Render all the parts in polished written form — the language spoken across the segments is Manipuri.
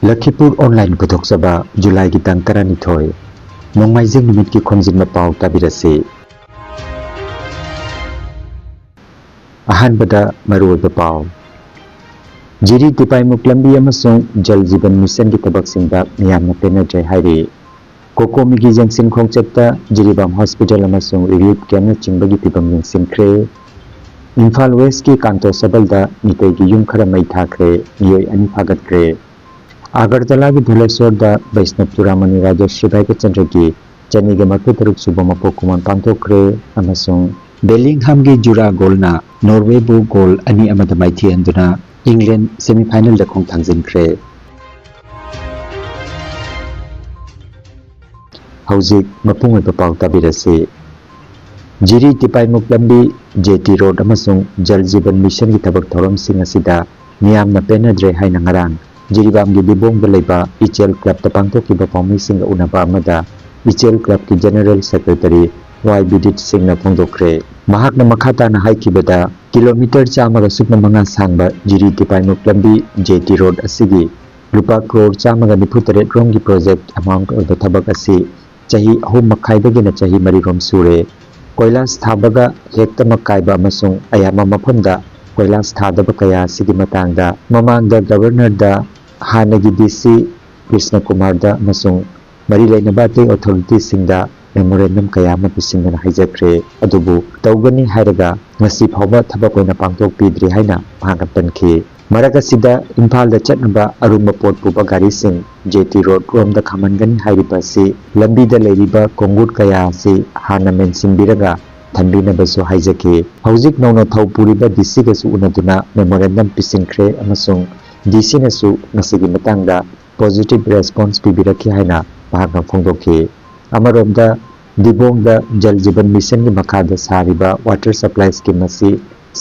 Lakhipur Online Puthoksaба July ki tang 12 Nongmaijing Numit ki Khomjinba Pao tabirase Ahanbada Maruoiba Pao Jiri Tipai Muklambi amasung Jal Jiban Mission ki tabaksingda miyamna penajai hairi Kokomi ki jangsin khongchapta Jiribam Hospital amasung relief camp chingbagi tibam yingsinkhre Imphal West ki Kanto Sabalda mitai ki yum khara mai thakre miyoi ani phagatkre Agartala की धुलेश्वर दा वैष्णव चुरामनी राजश्री भाई के चंद्र की चनी के मक्के तरुक सुबह मपो कुमान पांथोक्रे अमसुंग बेलिंगहम की जुरा गोलना नॉर्वे बु गोल अनि अमद माइथी अंदुना इंग्लैंड सेमीफाइनल दखों थांजिनख्रे हौजिक मपुंग में पाव ताबिरसे जिरी तिपाई मुक्लंबी जेटी रोड अमसुंग जल जीवन मिशन की थबक थोरम सिंह असिदा मियाम न पेनद्रे हाइना ngarang Jiribam gi dibong belaiba Ichel Club tapangto ki bapami sing unaba amada Ichel Club ki General Secretary Y Bidit Singh na phongdokre mahak na makhata na haikibada kilometer chamaga sukna manga sangba Jiri Tipai Muklambi JT Road asigi lupa crore chamaga nifutare rom gi project amount of the thabak asi chahi ahum makhai dagi na chahi mari rom sure koilas thabaga hekta makaiba amasung ayama mafamda koilas thadaba kaya sigi matangda mamangda governor da Hanagi DC Krishna Kumar da masung mari lainaba te authority singda memorandum kaya ma pisingna haijakre adubu tawgani hairaga ngasi phawba thabak oina pangtok pidri haina phanga pankhi maraga sida Imphal da chatnaba arumba port puba gari sing JT Road rom da khamangani hairiba si lambi da leiriba kongut kaya si hana mensin biraga thanbina basu haijake hauzik nona thawpuriba DC ga su unaduna memorandum pisingkhre amasung DC nasu ngasigi matangda positive response pibiraki haina bahagna phongdokhi amaromda dibongda jal jiban mission gi makhada sariba water supply scheme asi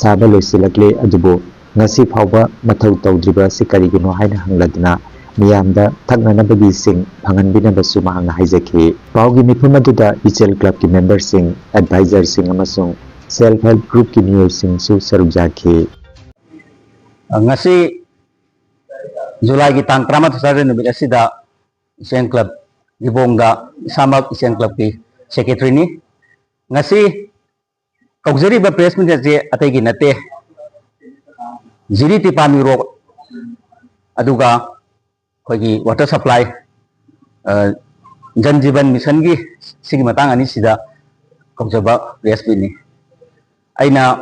saba loisilakle adubo ngasi phawba mathau tawdriba sikarigino haina hangladna miyamda thaknanabagi sing phanganbina basu mahangna haijaki pawgi miphumaduda Ichel Club ki member sing advisor sing amasung self help group ki new sing su sarujaki ngasi July ki tang 13 numit asida Ichel Club dibongda samak Ichel Club ki secretary ni ngasi kaujari ba press meet je atai gi nate jiri tipami ro aduga khoi water supply jan jiban mission gi sigi matang ani sida kaujaba press meet ni aina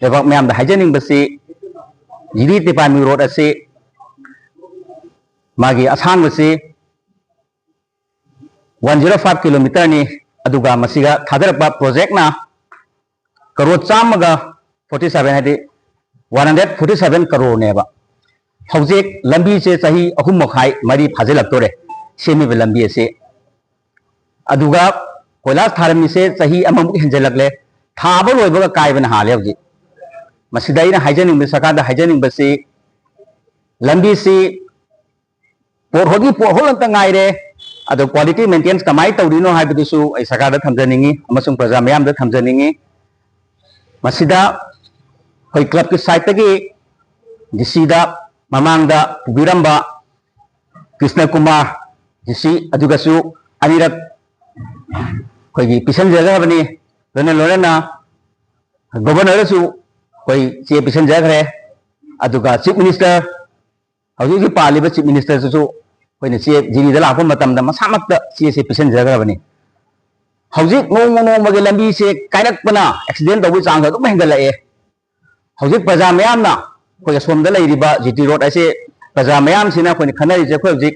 lebak myam da haijening basi jiri tipami road ase magi asang basi 105 kilometer ni aduga masiga thadarpa project na crore chamaga 47 hadi 147 crore ne ba hojek lambi se sahi ahum makhai mari phajelak tore semi be lambi ase aduga koilas tharami se sahi amam henjelakle thaba loibaga kaibana hale hoji masida ina haijening be sakada haijening basi lambi si porhogi porhol anta ngaire ado quality maintenance kamai tawdino haibidusu ai sakada thamjaningi amasung praja mayam da thamjaningi masida hoi club ki site tagi DC da mamangda pubiramba Krishna Kumar DC adugasu anirak khoi pisan jaga bani lona governor su khoi che pisan jaga re aduga chief minister hauji ki paliba chief minister su khoi ne che jiri da lakon matam da masamak da che se pisan jaga bani hauji ngong magi lambi se kainak bana accident da wi chang da dum hengala e hauji praja mayam na khoi som da leiriba GT road ase praja mayam sina khoi ne khanari je khoi hauji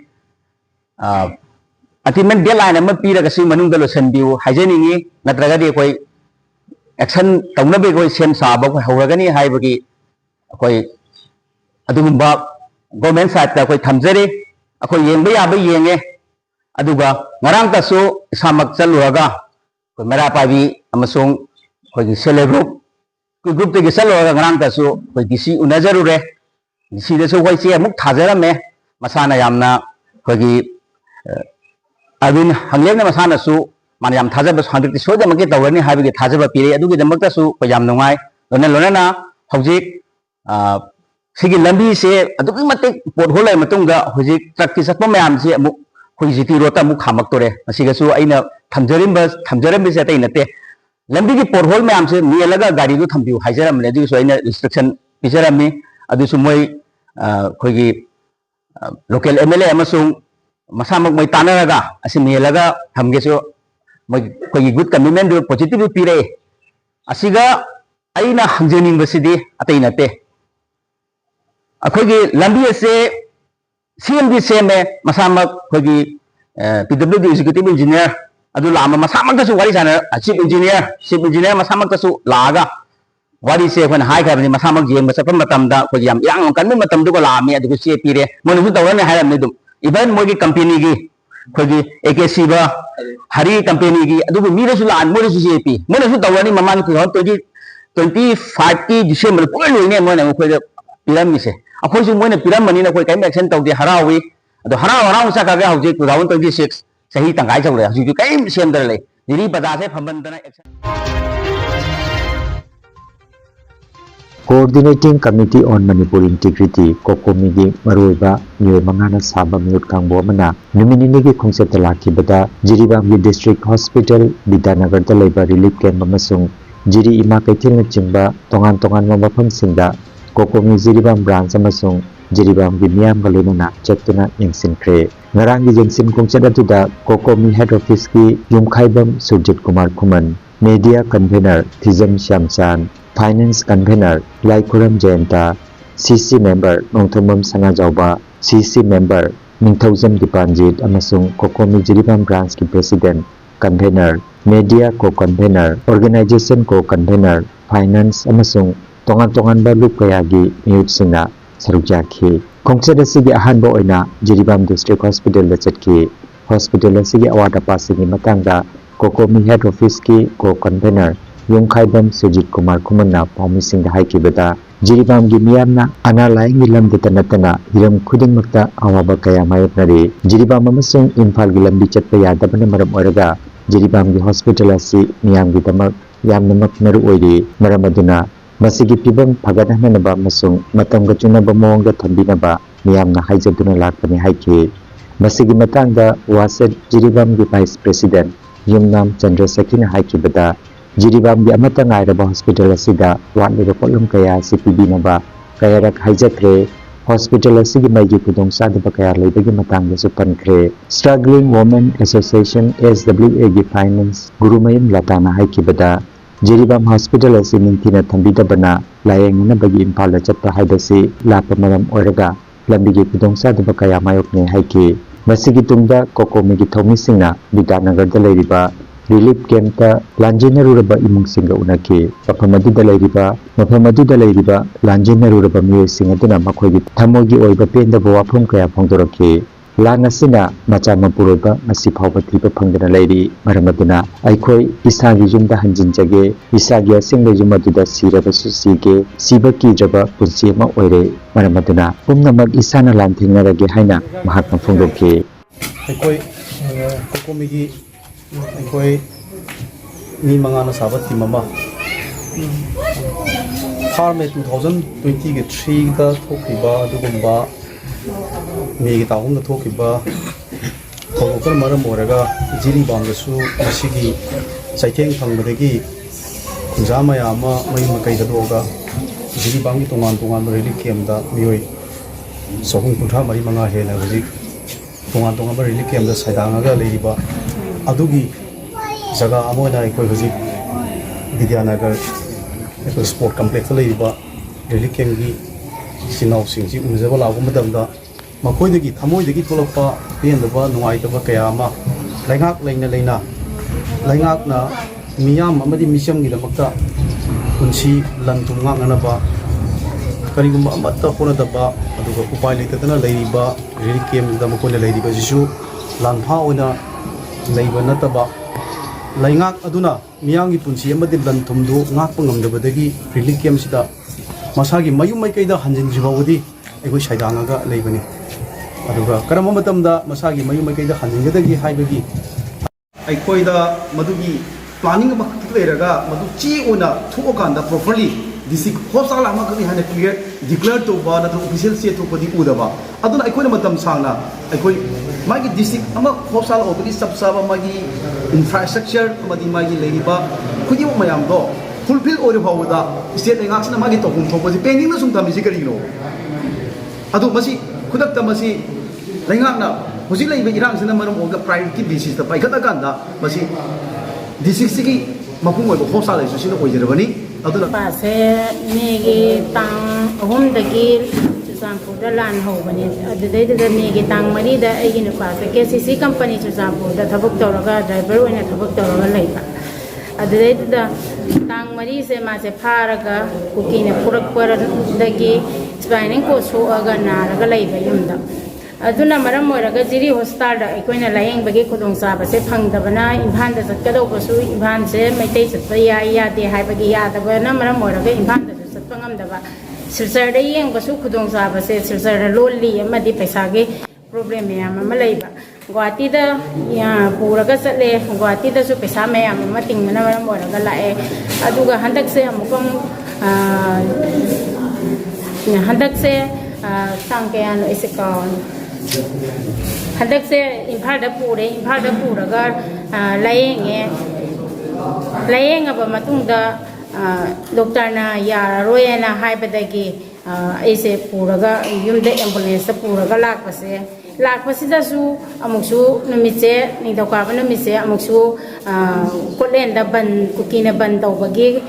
ultimate deadline amma piraga si manung da losan biu haijeningi natraga di khoi action tawnabe khoi sem saba khoi hauragani haibagi khoi adugumba government side da khoi thamjari akhoi yengba yaba yenge aduga ngarang ta su samak chaluraga khoi mera pabi amasung khoi gi sele group te gi chaluraga ngarang ta su khoi DC unajaru re DC da su khoi che muk thajara me masana yamna khoi gi adin hanglem na masana su man yam thajaba handik so da magi tawani habi gi thajaba pire adugi damakta su khoi yam nungai lona na hojik सिगी लंबी से अदुगी मते पोटहोल ले मतुंगा हुजी ट्रक की सत्प मैम से अमुक हुई जीटी रोता अमुक खामक तोरे मसिगसु अइना थमजरिम से तै नते लंबी की पोटहोल मैम से मेलगा गाड़ी दो थम्बिउ हाइजरम ने दुसु अइना रिस्ट्रिक्शन पिजरमी अदुसु मोय खोगी लोकल एमएलए अमसुंग मसामक मोय तानरगा असि मेलगा थमगेसु मोय खोगी गुड कमिटमेंट दु पॉजिटिव पिरे असिगा अइना हंजनिंगबसिदी अतै नते अखोगी लंबी से सेम सेमे मसामक खोगी पीडब्ल्यूडी एग्जीक्यूटिव इंजीनियर अदु लामा मसामक तसु वारी जाना चीफ इंजीनियर मसामक तसु लागा वारी से अपन हाई खाबनी मसामक जेम बसपम मतमदा खोगी याम यांग कन्मे मतम दुको लामे अदु से पीरे मोनु दवरने हायरमने दुम इवन मोगी कंपनी की खोगी एकेसी बा हरी कंपनी की अदु मीरसु लान मोरसु से पी मोनु दवरनी ममान 2025 की डिसेंबर पूरे लोइने मोने खोगी पिरामी से अखोई मोने पिरामनी कोई कई एक्शन तौदे हरावी अदो हराव चक्का हौजे 2026 सही तंगाई चौले हौजे कई सेमदर ले दिरी बजा से फंबंदना action Coordinating Committee on Manipur Integrity Kokomi gi maruiba myoy mangana saba miyut kangbo amana numinini gi khongset lakhibada Jiribam gi District Hospital Bidanagar da laiba relief camp amasung Jiri ima kaithil na chingba tongan mafam singda Kokomi Jiribam branch amasung Jiribam gi miyam ga loinana chatuna yengsinkhre ngarang gi jengsin khongset atuda Kokomi head office ki Yumkhaibam Surjit Kumar Khuman media convener Thizam Shamchan Finance Convener Laikhuram Jayanta CC Member Nongthomam Sanajauba CC Member Ningthaujam Dipanjit amasung Kokomi Jiribam Branch ki President Convener Media Co-Convener Organization Co-Convener Finance amasung tongan ba lup kaya gi miyut singna sarukjaki khongset asigi ahanba oina Jiribam District Hospital la chatki hospital asigi award apasigi matangda Kokomi Head Office ki Co-Convener Yumkhaibam Surjit Kumar Khumanna Paumising haikibada Jiribam gi miyamna ana laing lamda tanatana hiram khudingmakta awaba kaya mayoknari Jiribam amasung Imphal gi lambi chatpa yadabana maram oraga Jiribam gi hospital asi miyam gi damak yamnamak maru oiri maram aduna masigi pibam phagadhanaba amasung matamga chunaba mawangda thambinaba miyamna haijaduna lakpani haiki masigi matangda wasat Jiribam gi Vice President Yumnam Chandrasekhina haikibada Jiribam gi amata ngairaba hospital asida watliba potlum kaya si pibinaba kayarak haijakre hospital asigi maigi kudong sadaba kaya laibagi matangda supankre Struggling Women Association SWA gi Finance Gurumayam Latana haikibada Jiribam hospital asi ningthina thambidabana layengna bagi Imphal chatpa haibasi lapa maram oraga lambigi kudong sadaba kaya mayokne haiki masigi tungda Kokomi gi thomisingna Bidanagar da leiriba Relief camp ta lanjinaruraba imungsinga unaki mafamadu da leiriba lanjinaruraba miyoising aduna makhoigi thamogi oiba pendaba wafum kaya phongdoraki lang asina macha mapuroiba ngasi phawba thiba phangdana leiri maram aduna aikhoi isagi jumda hanjinjage isagi asingle jumaduda siraba susige siba kijaba punsi ma oire maram aduna pumnamak isana lanthingarage haina mahakna phongdoki aikhoi Kokomi अखोई मी मंगाना साबा टीम अमा फार में 2023 का थोकिबा दुगुम्बा मेगी ताहुम थोकिबा थोकर मरम ओरगा जिरीबाम दसु मसिगी साइथेंग फंगबदगी खुंजा मयामा मई मकई ददोगा जिरीबाम की तोंगान रिलीफ कैम्प दा मियोई सोहुं कुंठा मरी मंगा हेना हजि तोंगान रिलीफ कैम्प दा साइदांगा लेरिबा अदुगी जगह अमोना अखोई हजि विद्यानगर अखोई स्पोर्ट कम्प्लेक्स लेरिबा रिलीफ कैम्प की सिनाव सिंगजी उनजबा लागो मदमदा मखोइदगी थमोइदगी थोलपा पेनदबा नुआइदबा कया अमा लैंगाक लेना लैंगाकना मियाम अमदि मिशम गिदमक्ता पुंसी लंथुम nganganaba करिगुम अमत्ता होनदबा अदुगा उपाय लेतदना लेरिबा रिलीफ कैम्प दा मकोना लेरिबा जिसु लांफा ओना leiba nataba laingak aduna miyangi punsi amadi lanthumdu ngakpa ngamdabadagi relief camp sida masagi mayum maikaida hanjin jibawudi egoi saidanga leibani aduga karama matamda masagi mayum maikaida hanjingadagi haibagi aikoida madugi planning amakleiraga madu chi ona thuokanda properly district hospital ama kami hana clear declare to ba na official se to padi uda ba aduna aikoi na matam sangna aikoi magi district ama hospital o padi sab sab magi infrastructure amadi magi leiriba khudi mayam do fulfill ore bawda state engak na magi to hum thopa ji pending na sum thami ji kari no adu masi khudak ta masi lengak na hoji leibe irang sina maram oga priority basis ta paikata ganda masi district sigi mapung oi hospital le sina oi jerabani aduna pase megi tang hum dagi Chusampu da lan ho bani adudai da megi tang mari da ai ni pase KCC company Chusampu da thabuk tawraga driver oina thabuk tawraga leiba adudai da tang mari se ma se pharaga kukine purak par dagi spinning ko so aga naraga leiba yumda aduna maram moiraga jiri hospital da ikoina layeng bagi khudong sa ba se phangdabana imhan da sakado basu imhan se maitai satpa ya de hai bagi ya da bana maram moiraga imhan da satpa ngamdaba sirsar da yeng basu khudong sa ba se sirsar da lolli amadi paisa ge problem yam ma leiba gwati da ya puraga satle gwati da su paisa me yam ma tingna maram moiraga lae aduga handak se amukam handak se tang ke an ise kaun handak se imphal da puraga layeng aba matung da doctor na yararoi na haibadagi ise puraga yumda ambulance puraga lakpase da su amuksu numitse ningdokaba numitse amuksu kolen da ban kukina ban tawbagi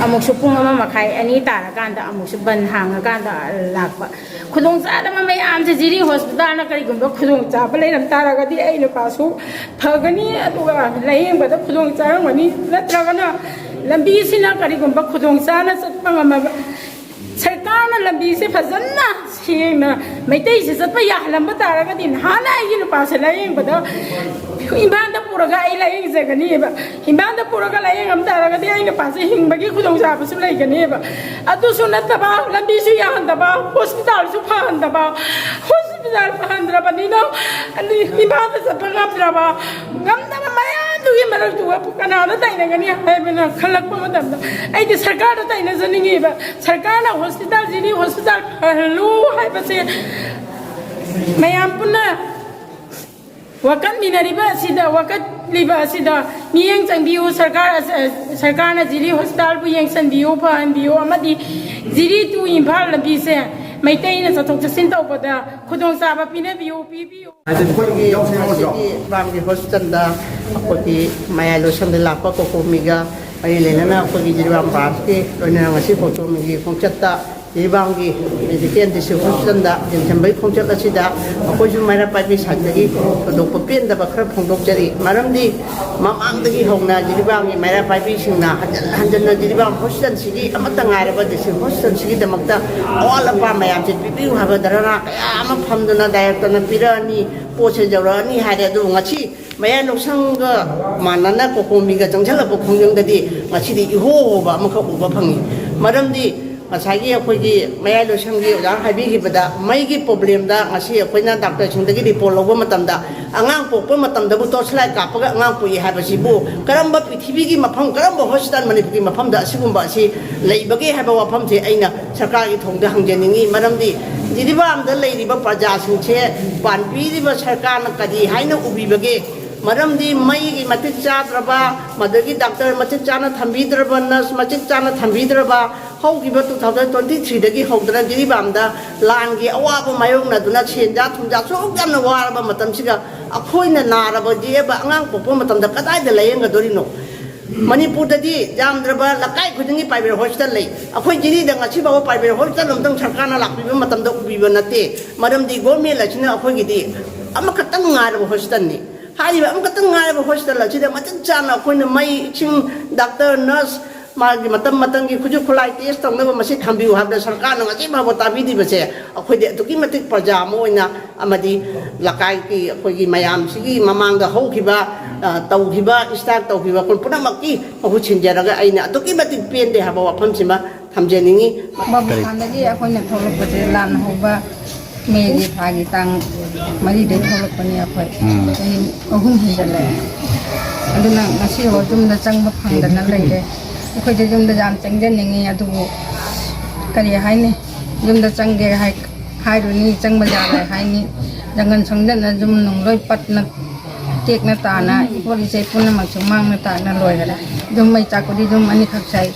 amuksu pung ama makai ani tarakanda amuksu ban hangakanda lakpa khudong chada ma mayam je jiri hospital na kari gumba khudong chaba leiram taragadi aina pasu phagani aduga layeng bada khudong charangani natragana lambi sina kari gumba khudong chana satpa ma sarkarna lambi se fazanna sina maitai se satpa yahlam taragadi hana aina pasu layeng bada imbanda puraga ai layeng jagani ba imbanda puraga layeng am taragadi aina pasu hingbagi khudong chaba su laigani ba adu sunata ba lambi su yahanda ba hospital su phanda ba hospital phanda ba ni no ani imbanda satpa ngamdra ba ngamda ba maya du gi maral tu ba kana da taina gani hai bena khalak pa madam da ai de sarkar da taina zaningi ba sarkar na hospital jini hospital lu hai ba se mayam punna wakat minariba sida wakat liba sida miyang changbiu sarkar na jiri hospital bu yang sanbiu phan biu amadi jiri tu imphal lambi se maitai na sathok chasin tawbada khudong chaba pina biu pibiu akhoi bamgi hospital da akhoi maya lo sang de lapa ko komiga ai lenana akhoi jirwam parti loina ngasi photo mi khongchatta Ibanggi medical district hospital da jambai khongchat asida akoi ju maira pai sajagi dok papien da bakra phongdok jari maramdi mamang dagi hongna jiribangi maira pai singna hanjanna jiribang hospital sigi amata ngairaba district hospital sigi damakta all apa mayam je pipiu haba darana ama phamduna director na pirani poche jawrani hade du ngachi maya noksanga manana ko komiga jangchala bo khongjang dadi ngachi di ho ba amaka uba phangi maramdi Masagi akhoi maya lo sangi ojang habi gi bada mai gi problem da ngasi akhoi na doctor sing dagi report lobo matam da angang pokpo matam da bu to slai ka paga angang pu ha ba si bu karamba prithibi gi mafam karamba hospital manipur gi mafam da sigumba si leibagi ha ba wafam se aina sarkar gi thong da hangjeningi maramdi jidiba am da leiriba praja sing che panpi diba sarkar na kadi haina ubi bage maramdi mai gi matik chadraba madagi doctor matik chana thambidraba nurse matik chana thambidraba haugiba 2023 dagi hawdana jiribamda langi awaba mayong na duna chenja thumja so gamna waraba matam siga akhoina naraba jeba angang popo matam da kadai da layeng dorino manipur dadi jamdraba lakai khudingi private hospital lei akhoi jiri da ngachi ba private hospital lomtang sarkana lakbiba matam da ubiba nate maramdi government la china akhoi gidi amakatang ngaraba hospital ni Hariba amkatang ngaraba hospital la chida matin chana akhoi mai ching doctor nurse magi matang gi khuju khulai test tong na masi thambiu habda sarkar na ngachi ba tabi di base akhoi de tuki matik praja moina amadi lakai ki akhoi gi mayam sigi mamang da hokhiba tawhiba start tawhiba kun puna makki ahu chinjaraga aina tuki matik pen de haba wafam sima thamjeningi babandagi akhoi na tholok base lan hoba megi thagi tang mari de tholok pani akhoi ahum hinjale aduna ngasi ho tum da changba phangdana leide akhoi de jum da jam changjen ningi adu kari hai ni jum da chang ge hai ru ni chang ba ja lai hai ni jangan sang da na jum nong loi pat na tek na ta na ipoli sai pun na mak chung mang na ta na loi ga jum mai cha ko di jum ani khak sai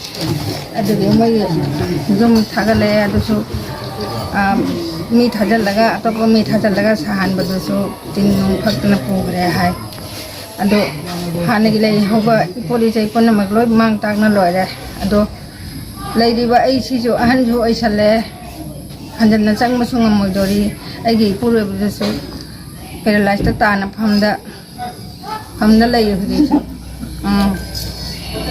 adu ge mai jum thaga le adu su mi thajal laga atop mi thajal laga sahan ba du su tin nong phak na pu gre hai ado hane gi lai hoba ipoli sai pun na mak loi mang ta na loi re ado lai di ba ai si ju ahan ju ai sale hanjan na chang ma su ngam moi dori ai gi puru bu su paralyzed ta na hamda lai yu di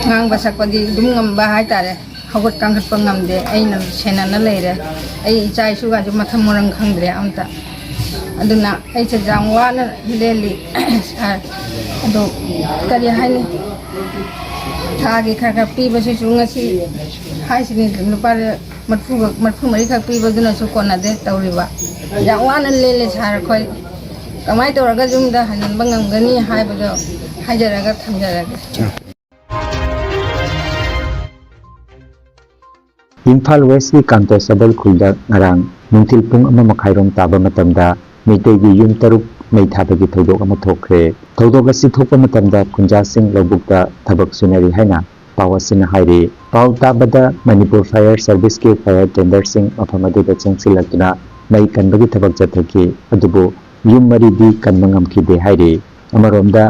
ngang ba sak pa di dum ngam ba hai ta re hagot kang khat pa ngam de ai na sena na lai re ai chai su ga ju matham morang khang dre amta aduna ai cha jang wa na leli ado kari hai ni thagi kha pi ba su chu nga si hai si ni lupa matfu mari kha pi ba duna su kona de tawri ba jang wa na lele sar khoi kamai to raga jum da hanan bangam gani hai ba do hajaraga thamjaraga Imphal West ki Constable Khulda ngarang nungthil pung ama makhairom taba matamda meitei gi yum taruk mei thabagi thodok ama thokre thodok asi thokpa matamda khunja sing lobukta thabak sunari haina pawasina hairi paw tabada Manipur Fire Service ki fire tender sing afamadu da changsilatuna mei kanbagi thabak jathaki adubu yum mari di kanmangam ki de hairi amaromda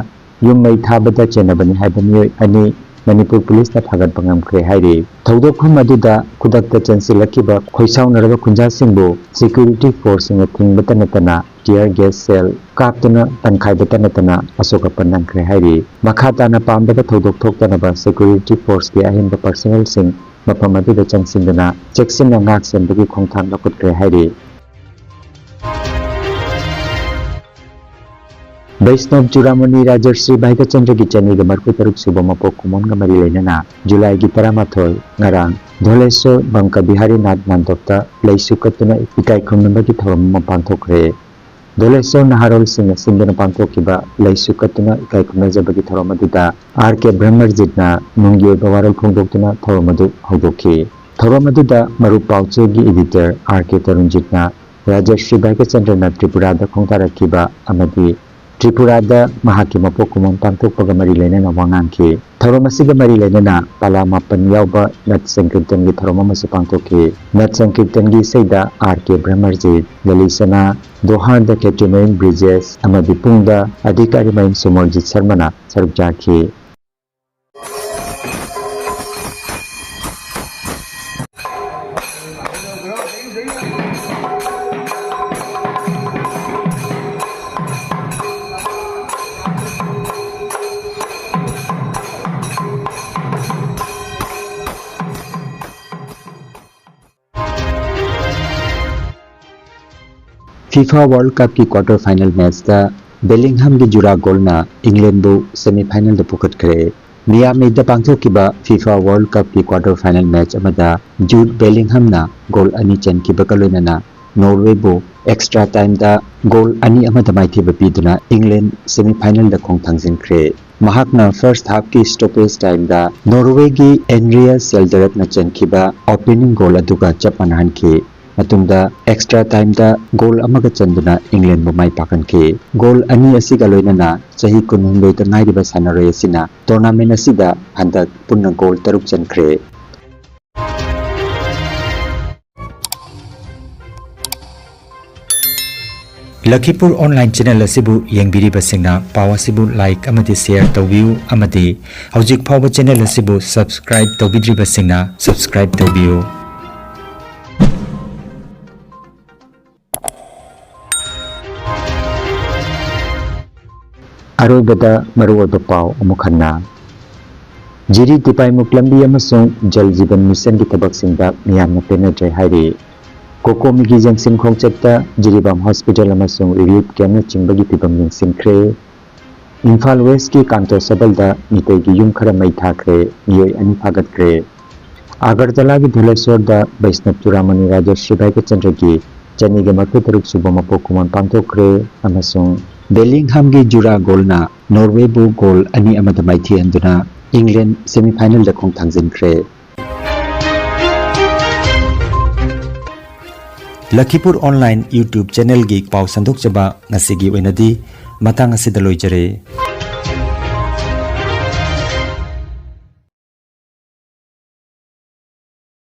yum mei thabada chenabani haibani ani Manipur Police na phagat pangam kre hairi thodok kham aduda kudakta chansilakiba khoisaw naraba khunja singbu security force nga thingba tanatana tear gas cell kaptuna pankhai batanatana asoka panang kre hairi makhata na pamda thodok thoktana ba security force ki ahin ba personnel sing mapam aduda changsindana checksin na ngak sembagi khongthang lakut kre hairi Vaishnav Churamani Rajarshri Bhaika Chandra ki chani ga marpu taruk suba mapok kumon ga mari lenana July ki taramathoi ngarang Dholeswar Bangka Bihari Nath Mantokta laisukatuna ikai khumnamba ki thoram mapanthokre Dholeswar Naharol Singh Sindana panthokiba laisukatuna ikai khumnaja bagi thoram aduda RK Brahmarjit na nungyo bawaral phongdoktuna thoram adu hodokhi thoram aduda maru pauche gi editor RK Tarunjit na Rajarshri Bhaika Chandra na Tripura da khongtarakiba amadi Tripura da mahaki mapok kumon pantok pagamari lenana wangangki tharoma siga mari lenana pala mapan yauba nat sankirtan gi tharoma masu pantokki nat sankirtan gi seida RK Brahmarjit Lalisana Dohan da Catamaran Bridges amadi pungda adhikari main Sumarjit Sharmana sarukjaki FIFA World Cup की क्वार्टर फाइनल मैच दा बेलिंगहम की जुरा गोल ना इंग्लैंड बो सेमीफाइनल द पुकट करे मियामी द पांथोकिबा FIFA World Cup की क्वार्टर फाइनल मैच अमदा जूड बेलिंगहम ना गोल अनि चन की बकलोना नॉर्वे बो एक्स्ट्रा टाइम दा गोल अनि अमदा माइथि बपीदुना इंग्लैंड सेमीफाइनल द खोंगथांजिन क्रे महाकना फर्स्ट हाफ की स्टॉपेज टाइम दा नॉर्वे की एंड्रिया सेल्डरक ना चनखिबा ओपनिंग गोल अदुगा चपनहन की matungda extra time da goal amaga chanduna England bo mai pakan ke goal ani asiga loinana chahi kunhundoi ta ngai riba sanaroi asina tournament asida handak punna goal taruk chankre Lakhipur online channel asibu yengbiri basingna pawa sibu like amati share tawbiu amati hojik phawa channel asibu subscribe tawbidri basingna subscribe tawbiu Arobada maruoda pau amukhanna Jiri tipai muklambi amasung jal jiban mission ki tabak singda miyamna penadre hairi Kokomi ki jangsin khongchapta Jiribam hospital amasung relief camp chingbagi pibam yingsin kre Imphal West ki Kantor Sabalda mitei ki yum khara mai thakre miyoi ani phagat kre Agartala ki Dholeswar da Vaishnav Churamani Rajarshri Bhaika Chandra ki chani ga marpu taruk subama pokuman pantokre amasung Bellingham ki jura goal na Norway bu goal ani amada maithi anduna England semi final da khongthangjin kre Lakhipur Online YouTube channel gi pau sandok chaba ngasigi oinadi matang asida loijare.